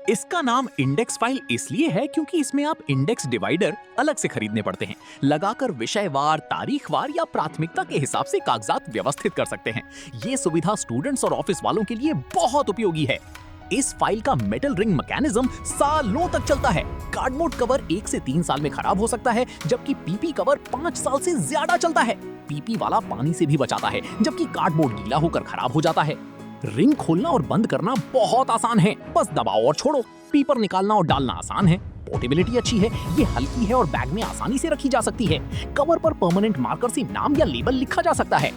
इसका नाम index file इसलिए है क्योंकि इसमें आप इंडेक्स डिवाइडर अलग से खरीदने पड़ते हैं। लगाकर विषयवार, तारीखवार या प्राथमिकता के हिसाब से कागजात व्यवस्थित कर सकते हैं। ये सुविधा स्टूडेंट्स और ऑफिस वालों के लिए बहुत उपयोगी है। इस फाइल का मेटल रिंग मैकेनिज्म सालों तक चलता है। कार्डबोर्ड कवर 1 से 3 साल में खराब हो सकता है, जबकि पीपी कवर 5 साल से ज्यादा चलता है। पीपी वाला पानी से भी बचाता है, जबकि कार्डबोर्ड गीला होकर खराब हो जाता है। रिंग खोलना और बंद करना बहुत आसान है, बस दबाओ और छोड़ो। पेपर निकालना और डालना आसान है। पोर्टेबिलिटी अच्छी है, ये हल्की है और बैग में आसानी से रखी जा सकती है। कवर पर परमानेंट मार्कर से नाम या लेबल लिखा जा सकता है।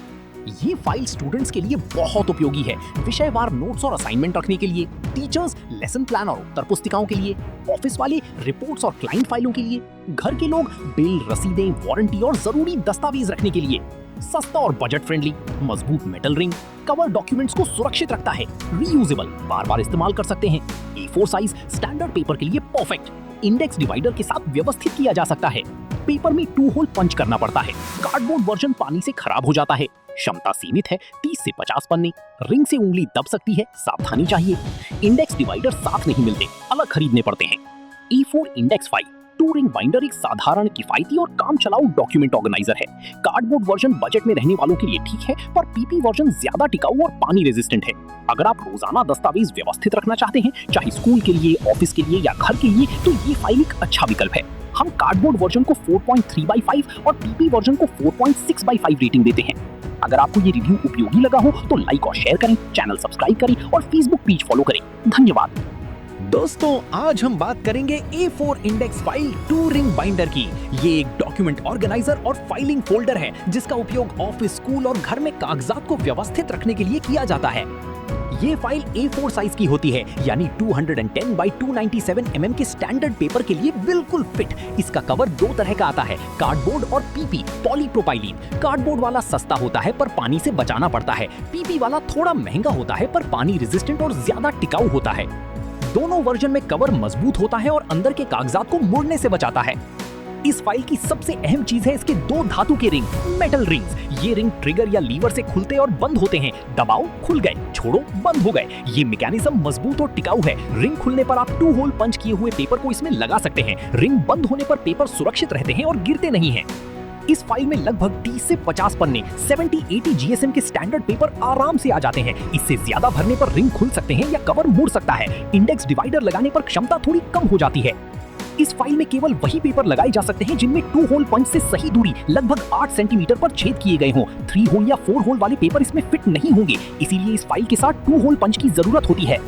ये फाइल स्टूडेंट्स के लिए बहुत उपयोगी है। विषयवार नोट्स और असाइनमेंट रखने के लिए, टीचर्स लेसन प्लान और उत्तर पुस्तिकाओं के लिए, ऑफिस वाले रिपोर्ट्स और क्लाइंट फाइलों के लिए, घर के लोग बिल, रसीदें, वारंटी और जरूरी दस्तावेज रखने के लिए। सस्ता और बजट फ्रेंडली, मजबूत मेटल रिंग कवर डॉक्यूमेंट्स को सुरक्षित रखता है। रीयूजेबल, बार बार इस्तेमाल कर सकते हैं। A4 साइज स्टैंडर्ड पेपर के लिए परफेक्ट। इंडेक्स डिवाइडर के साथ व्यवस्थित किया जा सकता है। पेपर में 2 होल पंच करना पड़ता है। कार्डबोर्ड वर्जन पानी से खराब हो जाता है। क्षमता सीमित है, 30 से 50 पन्ने। रिंग से उंगली दब सकती है, सावधानी चाहिए। इंडेक्स डिवाइडर साथ नहीं मिलते, अलग खरीदने पड़ते हैं। A4 index file 2 ring binder एक साधारण, किफायती और काम चलाऊ डॉक्यूमेंट ऑर्गेनाइजर है। कार्डबोर्ड वर्जन बजट में रहने वालों के लिए ठीक है, पर पीपी वर्जन ज्यादा टिकाऊ और पानी रेजिस्टेंट है। अगर आप रोजाना दस्तावेज व्यवस्थित रखना चाहते हैं, चाहे स्कूल के लिए, ऑफिस के लिए या घर के लिए, तो ये फाइल एक अच्छा विकल्प है। हम कार्डबोर्ड वर्जन को 4.3/5 और पीपी वर्जन को 4.6/5 रेटिंग देते हैं। अगर आपको ये रिव्यू उपयोगी लगा हो तो लाइक और शेयर करें, चैनल सब्सक्राइब करें और फेसबुक पेज फॉलो करें। धन्यवाद। दोस्तों, आज हम बात करेंगे A4 index file 2 ring binder की। ये एक डॉक्यूमेंट ऑर्गेनाइजर और फाइलिंग फोल्डर है, जिसका उपयोग ऑफिस, स्कूल और घर में कागजात को व्यवस्थित रखने के लिए किया जाता है। ये फाइल A4 साइज की होती है, यानी 210 by 297 mm के स्टैंडर्ड पेपर के लिए बिल्कुल फिट। इसका कवर 2 तरह का आता है, कार्डबोर्ड और पीपी पॉलीप्रोपाइलीन। कार्डबोर्ड वाला सस्ता होता है पर पानी से बचाना पड़ता है। पीपी वाला थोड़ा महंगा होता है पर पानी रेजिस्टेंट और ज्यादा टिकाऊ होता है। दोनों वर्जन में कवर मजबूत होता है और अंदर के कागजात को मुड़ने से बचाता है। इस फाइल की सबसे अहम चीज है इसके 2 धातु के रिंग, मेटल रिंग्स। ये रिंग ट्रिगर या लीवर से खुलते और बंद होते हैं। दबाओ, खुल गए, छोड़ो, बंद हो गए। ये मैकेनिज्म मजबूत और टिकाऊ है। रिंग खुलने पर आप 2 होल पंच किए हुए पेपर को इसमें लगा सकते हैं। रिंग बंद होने पर पेपर सुरक्षित रहते हैं और गिरते नहीं हैं। इस फाइल में लगभग 30 से 50 पन्ने 70-80 GSM के स्टैंडर्ड पेपर आराम से आ जाते हैं। इससे ज्यादा भरने पर रिंग खुल सकते हैं या कवर मुड़ सकता है। इंडेक्स डिवाइडर लगाने पर क्षमता थोड़ी कम हो जाती है। इस फाइल में केवल वही पेपर लगाए जा सकते हैं जिनमें 2 होल पंच से सही दूरी लगभग 8 सेंटीमीटर पर छेद किए गए हों। 3 होल या 4 होल वाले पेपर इसमें फिट नहीं होंगे, इसीलिए इस फाइल के साथ 2 होल पंच की जरूरत होती है।